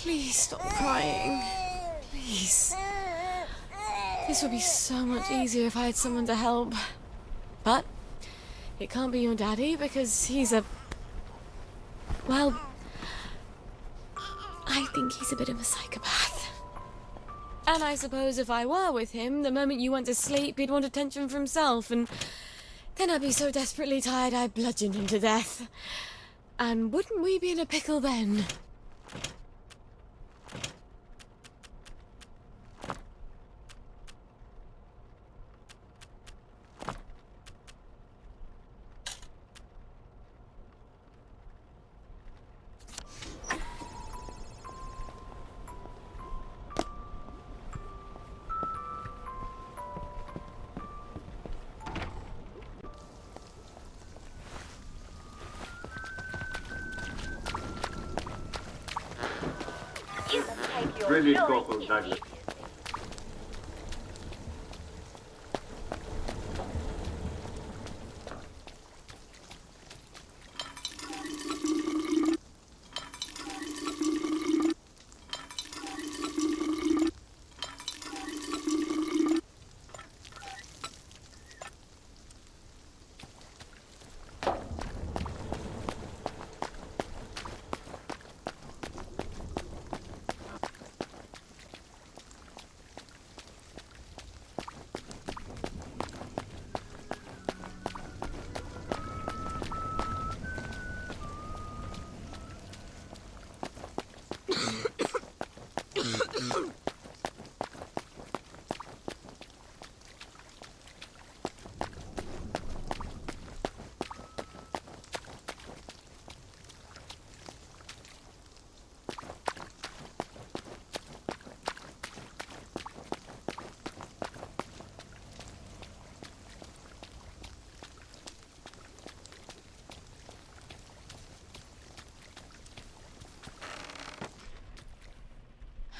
Please stop crying. Please. This would be so much easier if I had someone to help. But it can't be your daddy because he's a... Well, I think he's a bit of a psychopath. And I suppose if I were with him, the moment you went to sleep, he'd want attention for himself, and then I'd be so desperately tired I'd bludgeon him to death. And wouldn't we be in a pickle then? Really thoughtful, Douglas.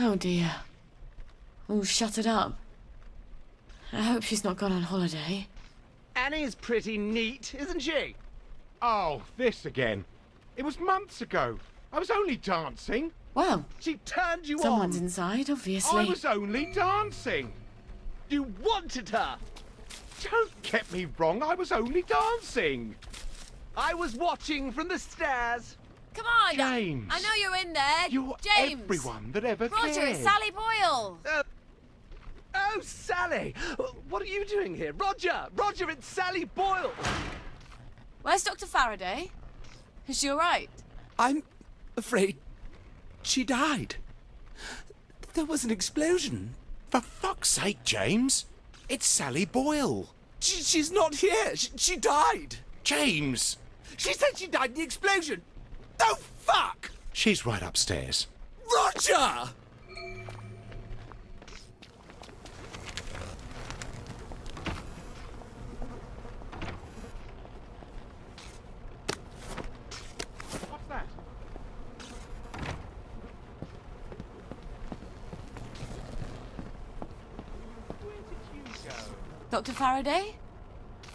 Oh dear. Oh, shut it up. I hope she's not gone on holiday. Annie's pretty neat, isn't she? Oh, this again. It was months ago. I was only dancing. Well, She turned you someone's on. inside, obviously. I was only dancing. You wanted her. Don't get me wrong, I was only dancing. I was watching from the stairs. Come on! James. I know you're in there! You're James! everyone that ever Roger, cared. it's Sally Boyle! Oh, Sally! What are you doing here? Roger! Roger, it's Sally Boyle! Where's Dr. Faraday? Is she alright? I'm afraid she died. There was an explosion. For fuck's sake, James. It's Sally Boyle. She's not here. She died. James. She said she died in the explosion. Oh, fuck! She's right upstairs. Roger! What's that? Where did you go? Dr. Faraday?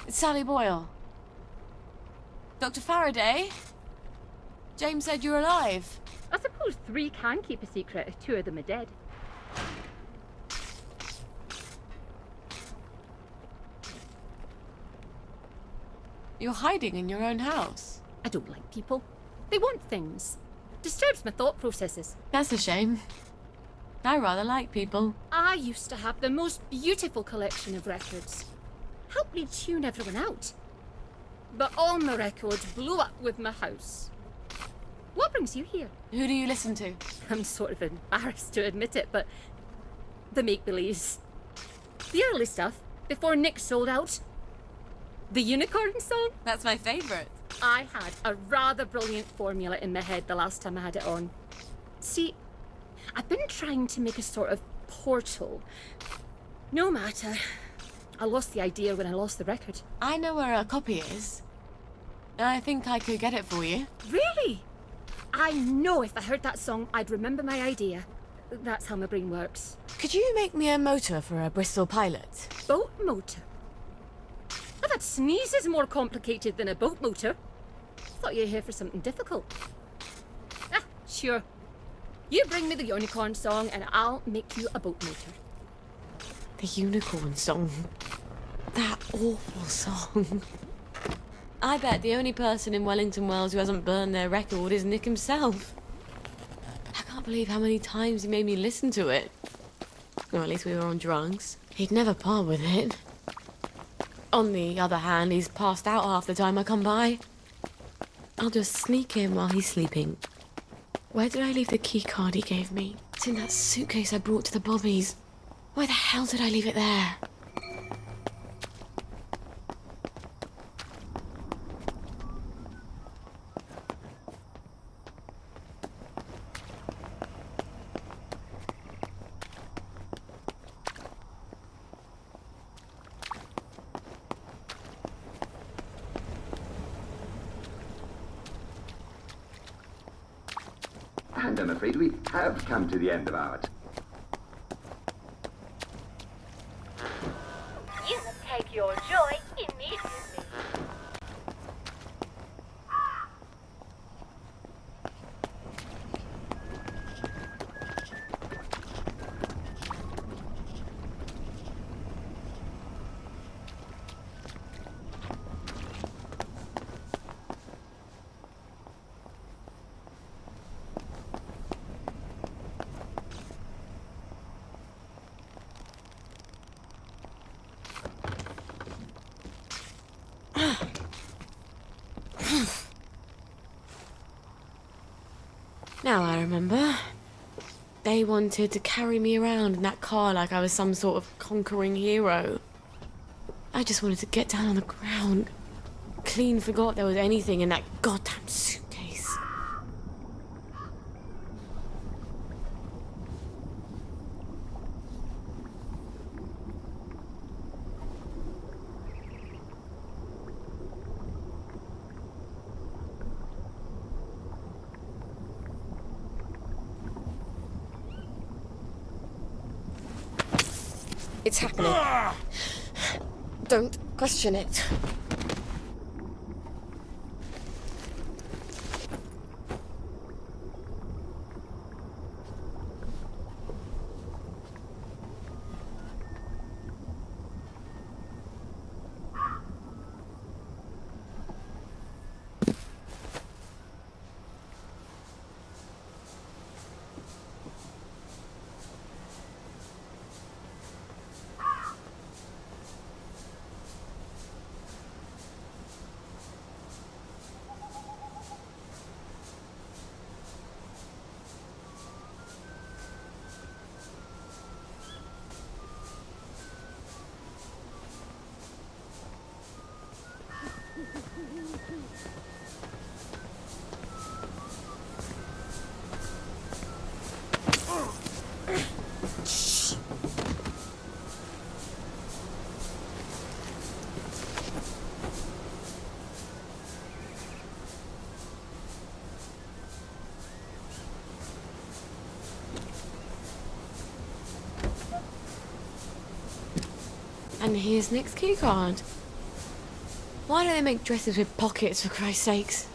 It's Sally Boyle. Dr. Faraday? James said you're alive. I suppose 3 can keep a secret if 2 of them are dead. You're hiding in your own house. I don't like people. They want things. Disturbs my thought processes. That's a shame. I rather like people. I used to have the most beautiful collection of records. Helped me tune everyone out. But all my records blew up with my house. What brings you here? Who do you listen to? I'm sort of embarrassed to admit it, but the make-believes. The early stuff, before Nick sold out. The unicorn song? That's my favourite. I had a rather brilliant formula in my head the last time I had it on. See, I've been trying to make a sort of portal. No matter. I lost the idea when I lost the record. I know where a copy is. I think I could get it for you. Really? I know if I heard that song, I'd remember my idea. That's how my brain works. Could you make me a motor for a Bristol Pilot? Boat motor. I've had sneezes more complicated than a boat motor. Thought you were here for something difficult. Ah, sure. You bring me the unicorn song and I'll make you a boat motor. The unicorn song. That awful song. I bet the only person in Wellington Wells who hasn't burned their record is Nick himself. I can't believe how many times he made me listen to it. Or at least we were on drugs. He'd never part with it. On the other hand, he's passed out half the time I come by. I'll just sneak in while he's sleeping. Where did I leave the key card he gave me? It's in that suitcase I brought to the Bobbies. Why the hell did I leave it there? And I'm afraid we have come to the end of our You must take your joy immediately. Now I remember. They wanted to carry me around in that car like I was some sort of conquering hero. I just wanted to get down on the ground. Clean forgot there was anything in that goddamn suitcase. It's happening. Don't question it. And here's Nick's keycard. Why don't they make dresses with pockets, for Christ's sakes?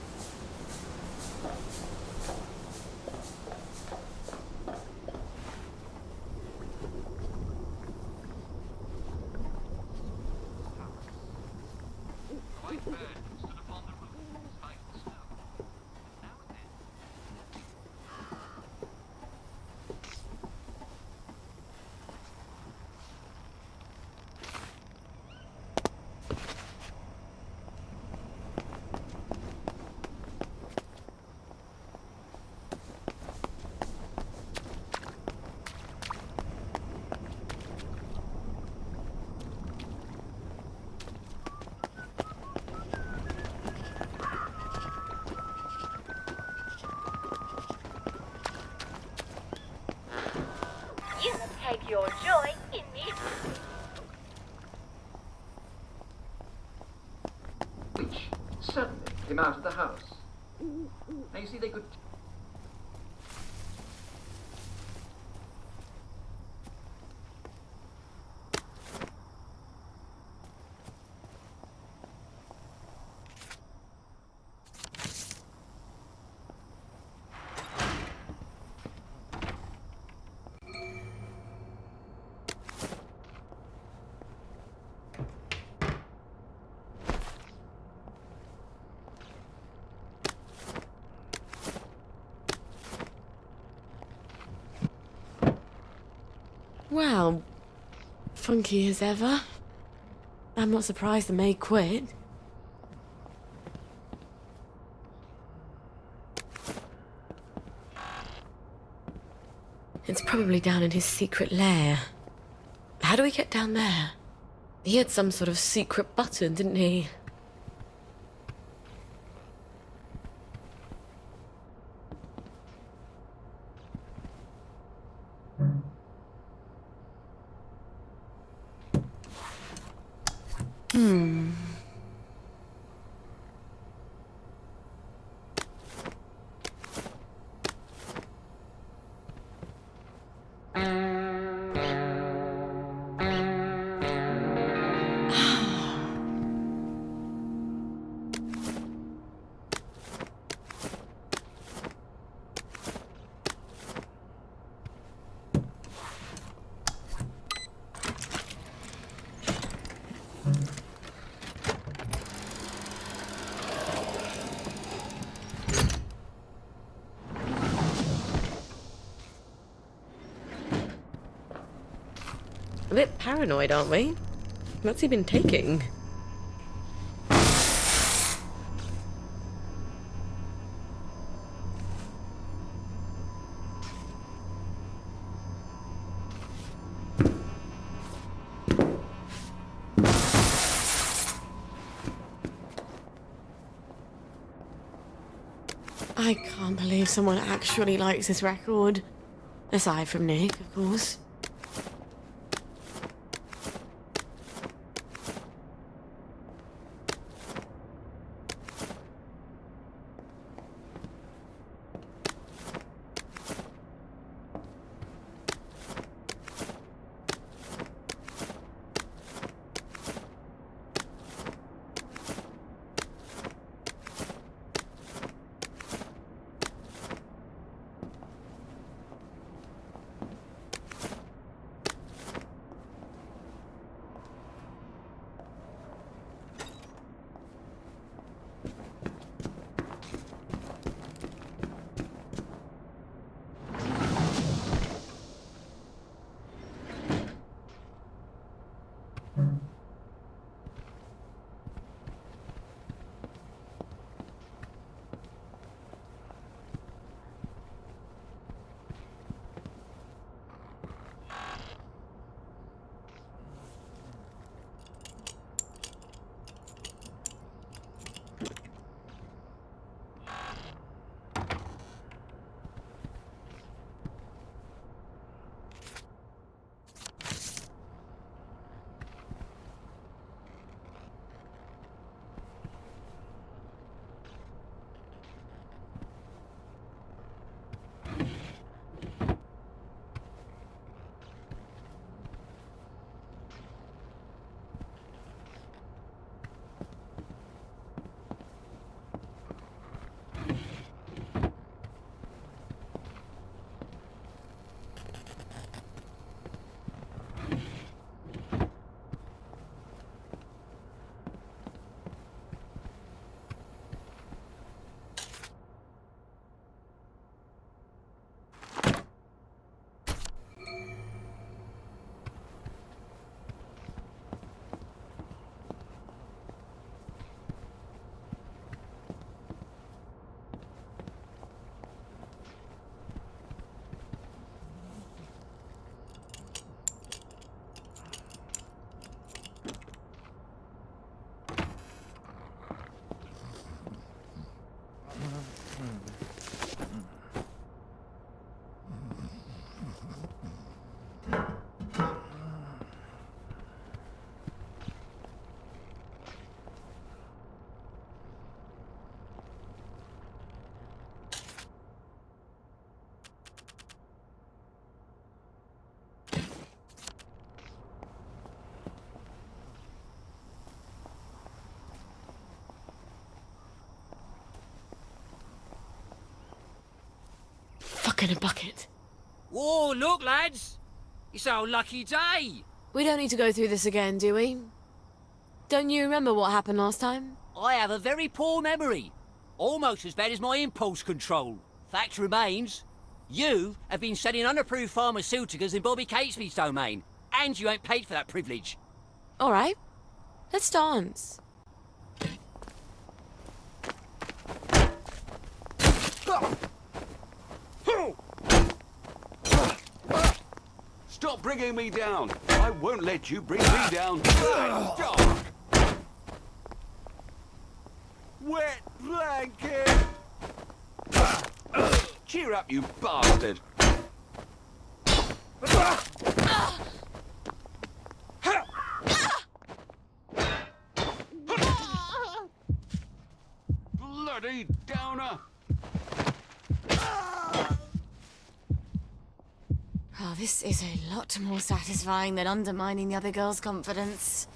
You must take your joy immediately. which suddenly came out of the house. Now you see, they could. Well, funky as ever. I'm not surprised the maid quit. It's probably down in his secret lair. How do we get down there? He had some sort of secret button, didn't he? A bit paranoid, aren't we? What's he been taking? I can't believe someone actually likes this record. Aside from Nick, of course. In a bucket. Whoa, look, lads! It's our lucky day! We don't need to go through this again, do we? Don't you remember what happened last time? I have a very poor memory. Almost as bad as my impulse control. Fact remains, You have been selling unapproved pharmaceuticals in Bobby Catesby's domain, and you ain't paid for that privilege. All right, let's dance. Stop bringing me down. I won't let you bring me down. Dog. Wet blanket. Cheer up, you bastard. Bloody downer. Oh, this is a lot more satisfying than undermining the other girl's confidence.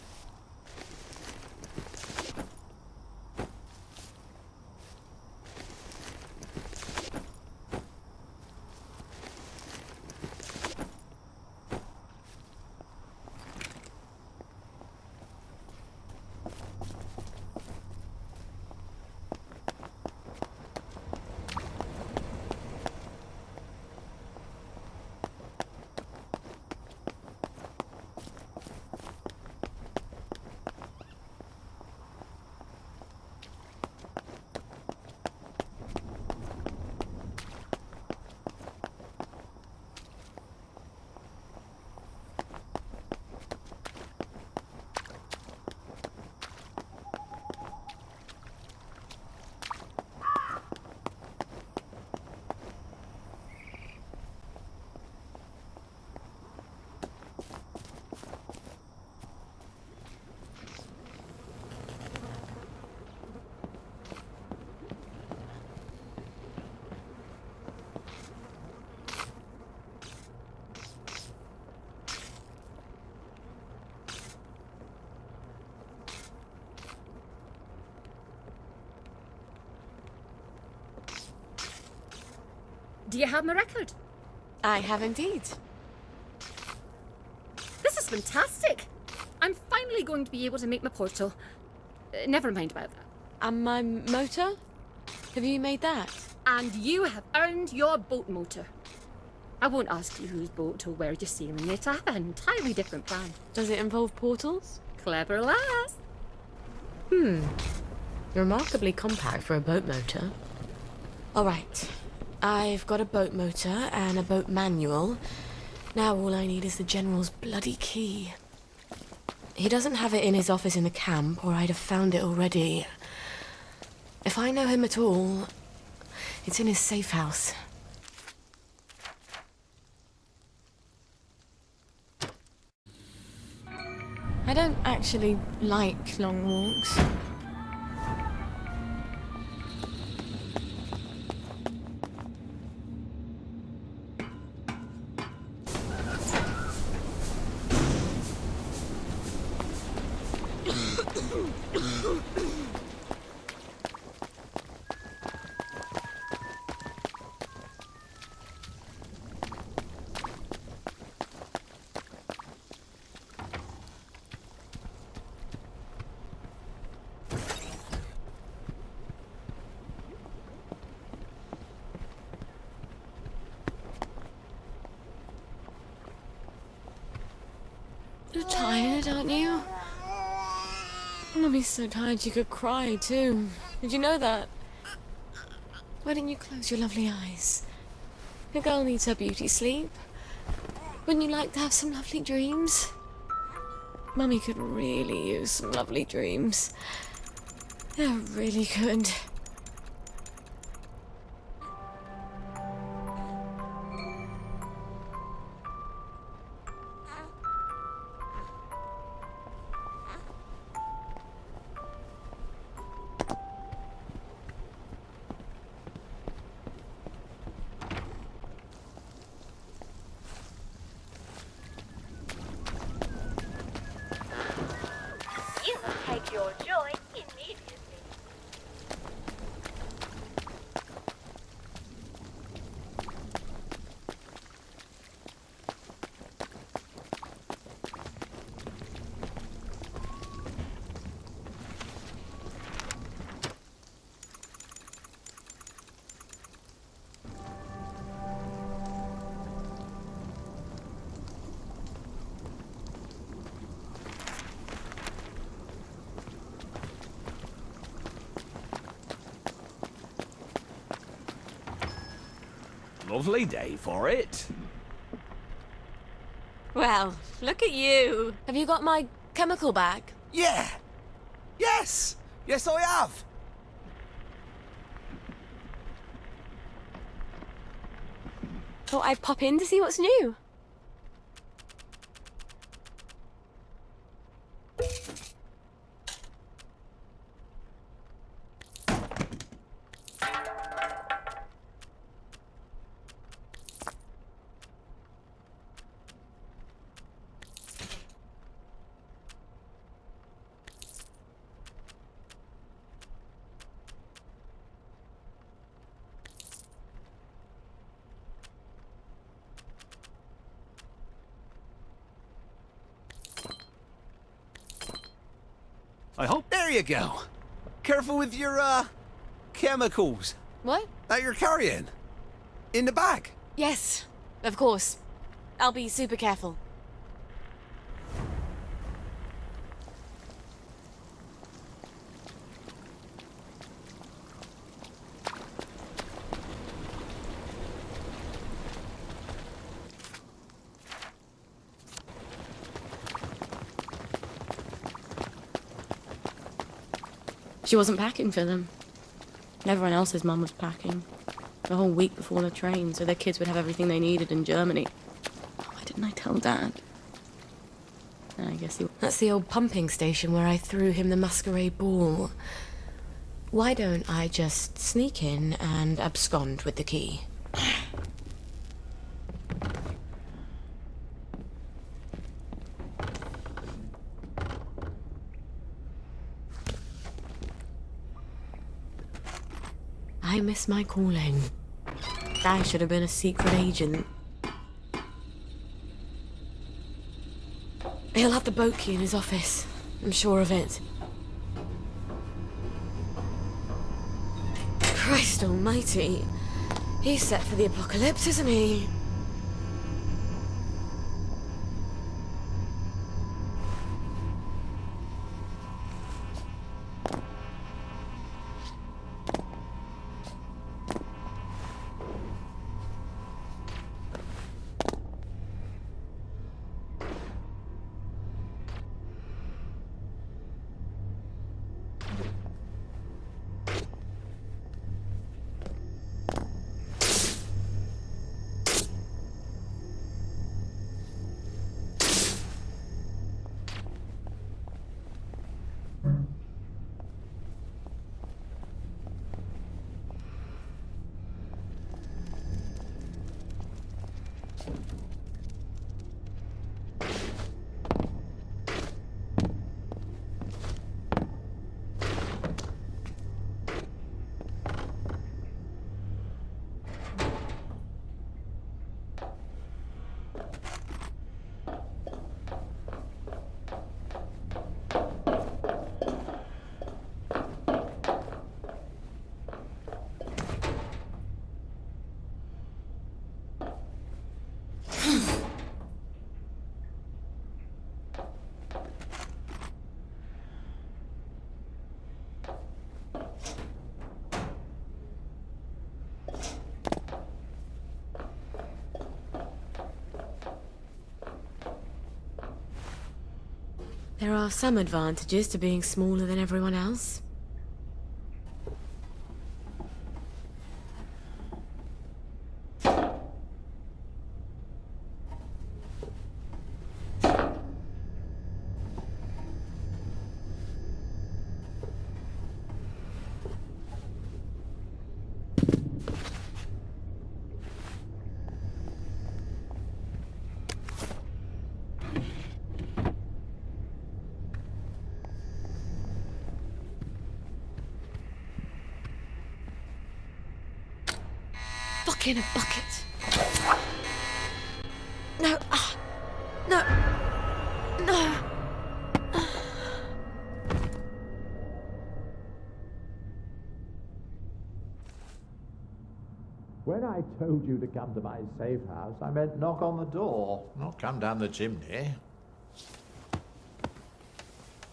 Do you have my record? I have indeed. This is fantastic. I'm finally going to be able to make my portal. Never mind about that. And my motor? Have you made that? And you have earned your boat motor. I won't ask you whose boat or where you're sailing it. I have an entirely different plan. Does it involve portals? Clever lass. Remarkably compact for a boat motor. All right. I've got a boat motor and a boat manual. Now all I need is the General's bloody key. He doesn't have it in his office in the camp, or I'd have found it already. If I know him at all, it's in his safe house. I don't actually like long walks. You're tired, aren't you? Mummy's so tired you could cry too. Did you know that? Why didn't you close your lovely eyes? A girl needs her beauty sleep. Wouldn't you like to have some lovely dreams? Mummy could really use some lovely dreams. Yeah, really could. You will take your joy immediately. Lovely day for it. Well, look at you. Have you got my chemical back? Yeah. Yes. Yes, I have. Thought I'd pop in to see what's new. I hope. There you go. Careful with your, chemicals What? that you're carrying. In the bag. Yes, of course. I'll be super careful. She wasn't packing for them. Everyone else's mum was packing. The whole week before the train, so their kids would have everything they needed in Germany. Why didn't I tell Dad? I guess he... That's the old pumping station where I threw him the masquerade ball. Why don't I just sneak in and abscond with the key? I miss my calling. I should have been a secret agent. He'll have the boat key in his office. I'm sure of it. Christ almighty. He's set for the apocalypse, isn't he? There are some advantages to being smaller than everyone else. In a bucket. No, no, no. When I told you to come to my safe house, I meant knock on the door, not come down the chimney.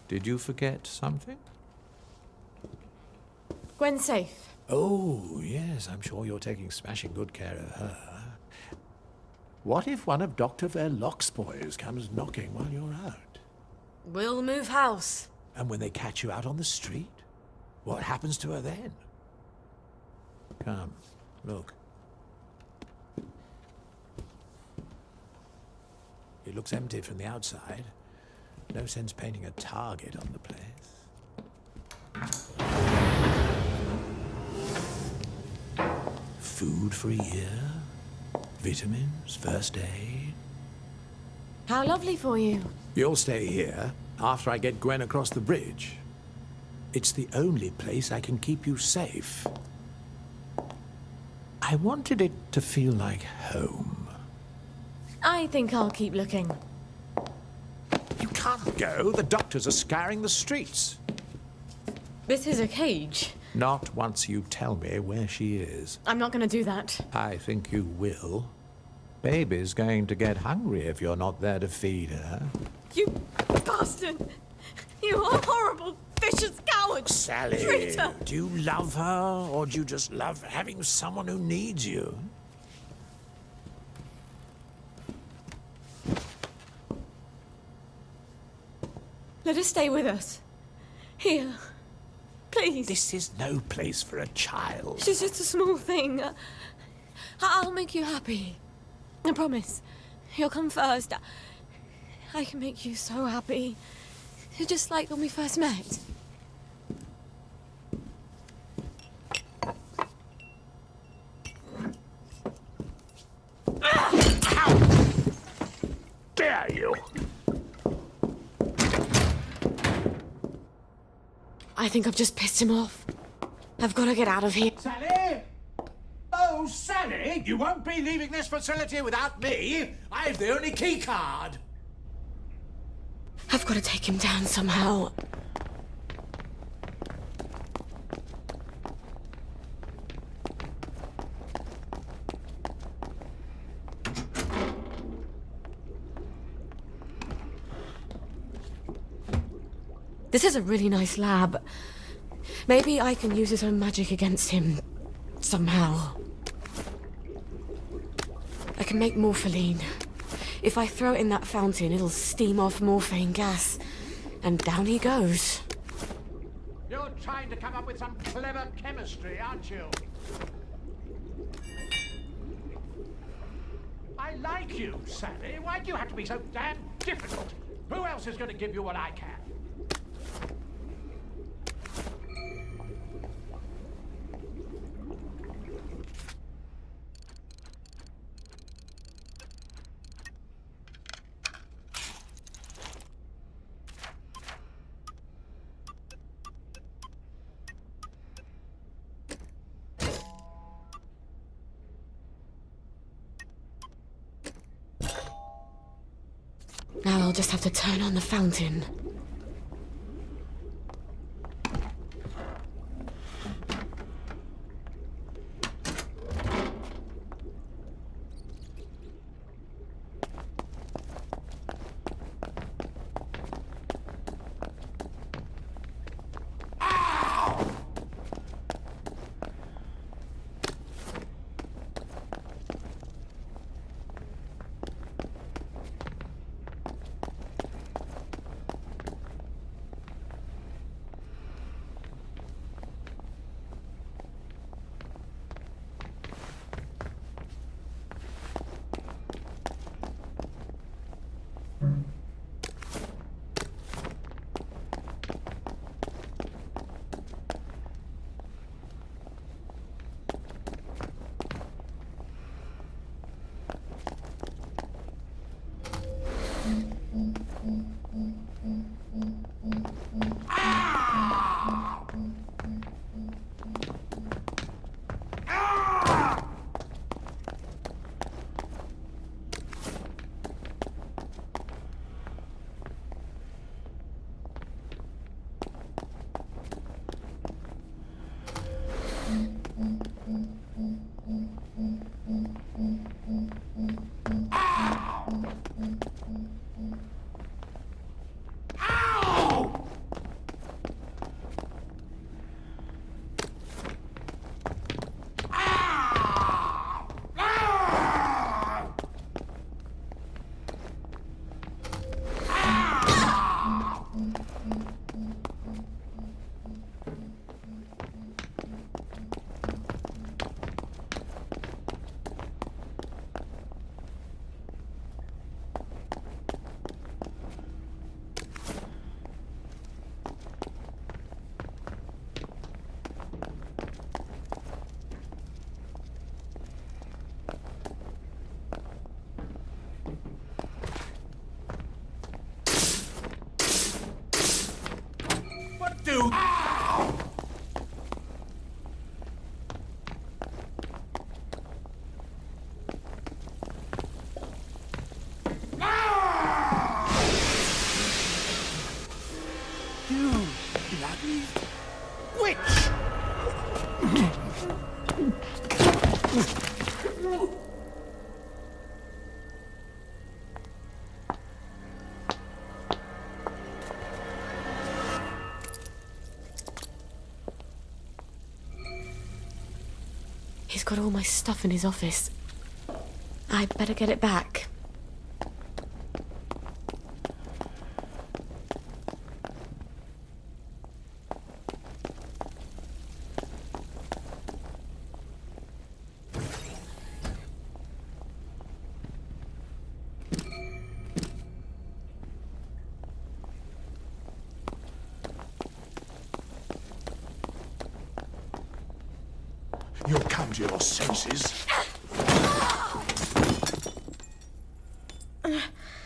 Did you forget something? Gwen's safe. Oh, yes, I'm sure you're taking smashing good care of her. What if one of Dr. Verloc's boys comes knocking while you're out? We'll move house. And when they catch you out on the street, what happens to her then? Come, look. It looks empty from the outside. No sense painting a target on the place. Food for a year, vitamins, first aid. How lovely for you. You'll stay here after I get Gwen across the bridge. It's the only place I can keep you safe. I wanted it to feel like home. I think I'll keep looking. You can't go. The doctors are scouring the streets. This is a cage. Not once you tell me where she is. I'm not going to do that. I think you will. Baby's going to get hungry if you're not there to feed her. You bastard! You horrible, vicious coward! Sally, Traitor! do you love her, or do you just love having someone who needs you? Let her stay with us. Here. Please. This is no place for a child. She's just a small thing. I'll make you happy. I promise. You'll come first. I can make you so happy. Just like when we first met. How dare you! I think I've just pissed him off. I've got to get out of here. Sally? Oh, Sally, you won't be leaving this facility without me. I have the only key card. I've got to take him down somehow. This is a really nice lab. Maybe I can use his own magic against him somehow. I can make morpholine. If I throw it in that fountain, it'll steam off morphine gas. And down he goes. You're trying to come up with some clever chemistry, aren't you? I like you, Sally. Why do you have to be so damn difficult? Who else is going to give you what I can? Now I'll just have to turn on the fountain. He's got all my stuff in his office. I'd better get it back. You'll come to your senses.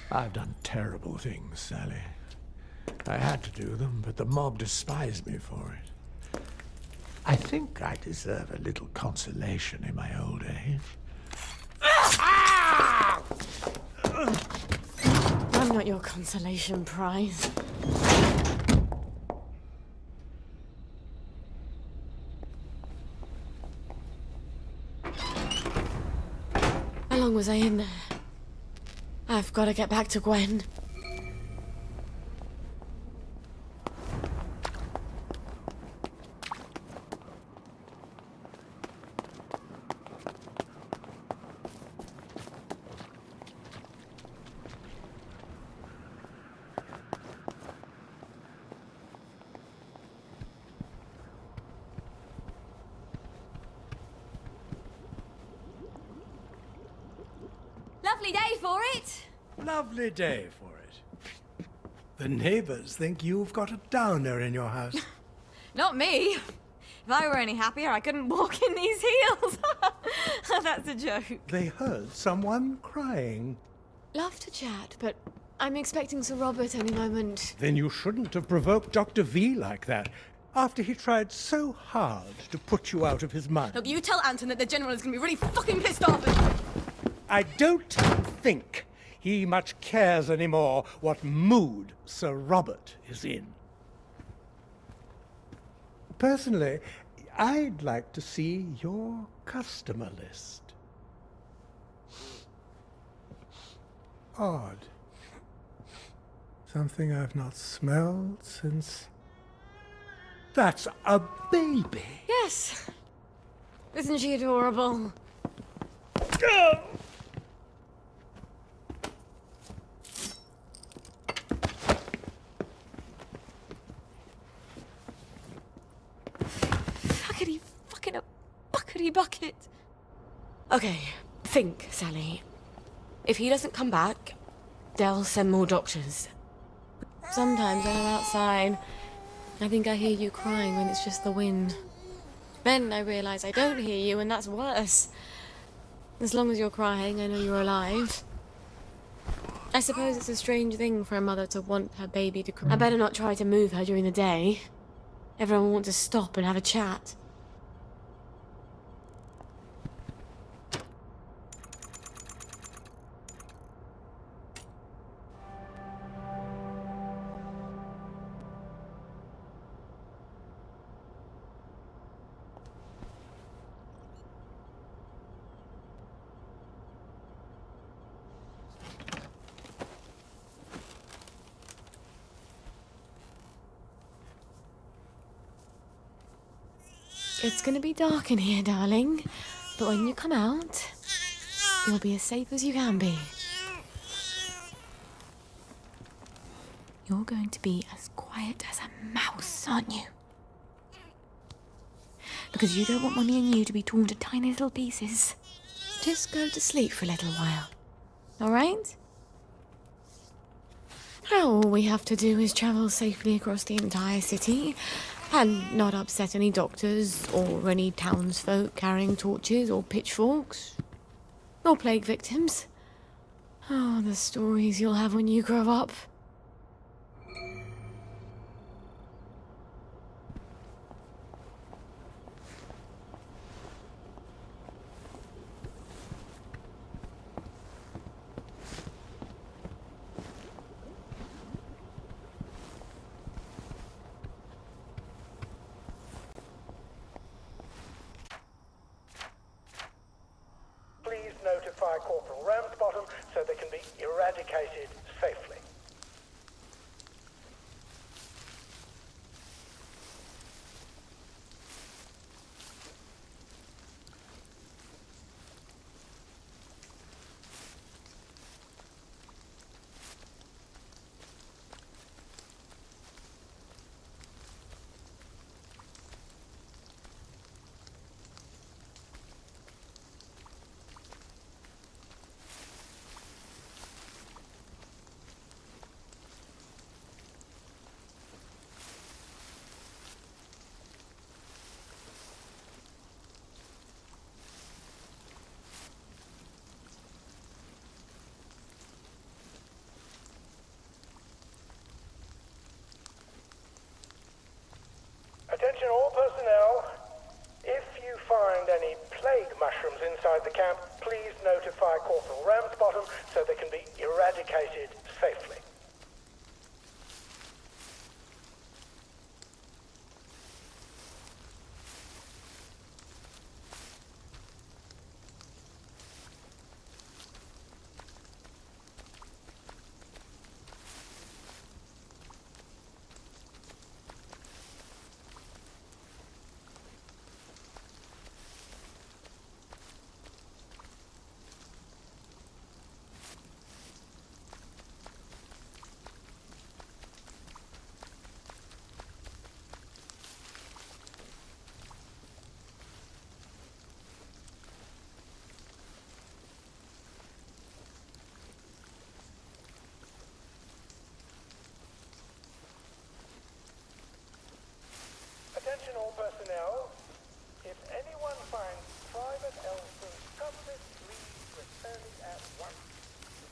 I've done terrible things, Sally. I had to do them, but the mob despised me for it. I think I deserve a little consolation in my old age. I'm not your consolation prize. How long was I in there? I've got to get back to Gwen. Lovely day for it. Lovely day for it. The neighbors think you've got a downer in your house. Not me. If I were any happier, I couldn't walk in these heels. That's a joke. They heard someone crying. Love to chat, but I'm expecting Sir Robert any moment. Then you shouldn't have provoked Dr. V like that, after he tried so hard to put you out of his mind. Look, you tell Anton that the General is going to be really fucking pissed off. I don't think he much cares anymore what mood Sir Robert is in. Personally, I'd like to see your customer list. Odd. Something I've not smelled since... That's a baby! Yes. Isn't she adorable? Oh! Buckety bucket. Okay, think, Sally. If he doesn't come back, they'll send more doctors. Sometimes when I'm outside, I think I hear you crying when it's just the wind. Then I realise I don't hear you, and that's worse. As long as you're crying, I know you're alive. I suppose it's a strange thing for a mother to want her baby to cry. I better not try to move her during the day. Everyone will want to stop and have a chat. It's gonna be dark in here, darling. But when you come out, you'll be as safe as you can be. You're going to be as quiet as a mouse, aren't you? Because you don't want Mummy and you to be torn to tiny little pieces. Just go to sleep for a little while. All right? All we have to do is travel safely across the entire city and not upset any doctors or any townsfolk carrying torches or pitchforks or plague victims. Oh, the stories you'll have when you grow up. notify Corporal Ramsbottom so they can be eradicated safely. Attention all personnel. If you find any plague mushrooms inside the camp, please notify Corporal Ramsbottom so they can be eradicated safely. Attention all personnel. If anyone finds Private Elston's cutlass, please return it at once.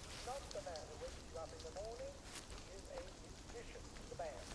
He's not the man who wakes you up in the morning. He is a musician to the band.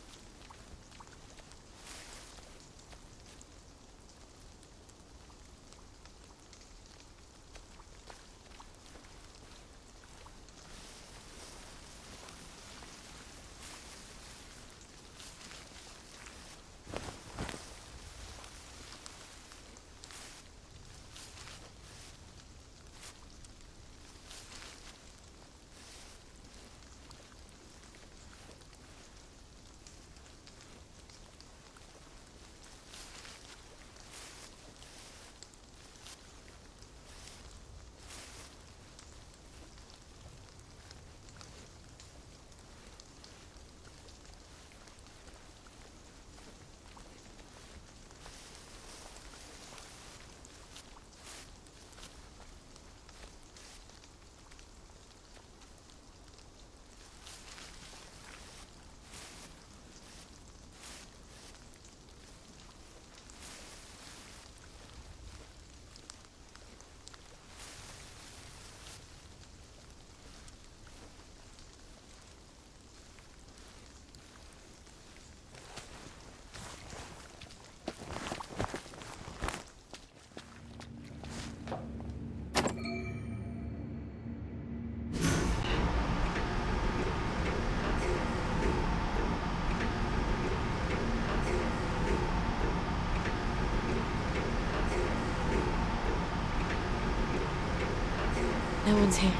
No one's here.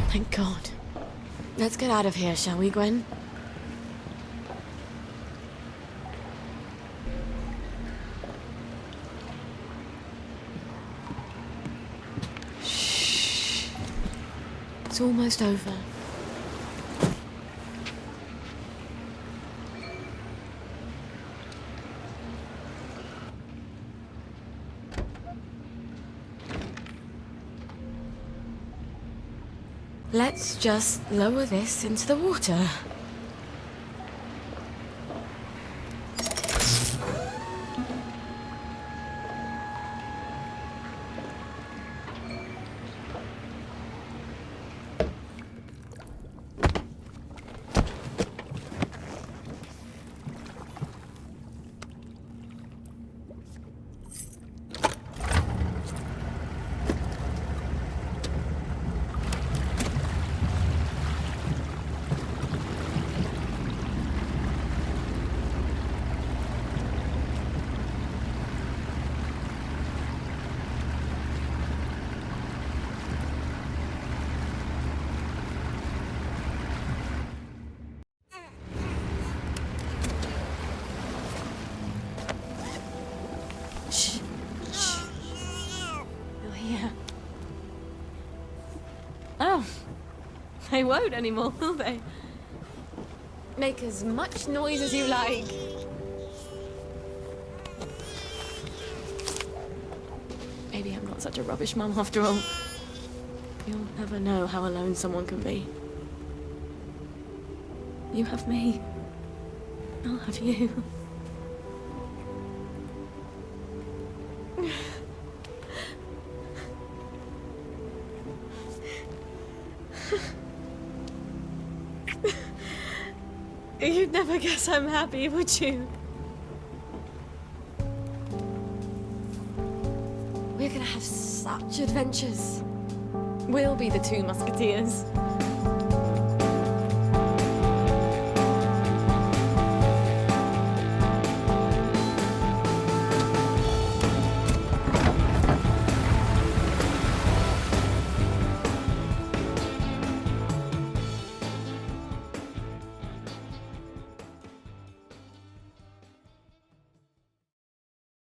Thank God. Let's get out of here, shall we, Gwen? Shh. It's almost over. Let's just lower this into the water. Oh, they won't anymore, will they? Make as much noise as you like. Maybe I'm not such a rubbish mum after all. You'll never know how alone someone can be. You have me. I'll have you. You'd never guess I'm happy, would you? We're gonna have such adventures. We'll be the two musketeers.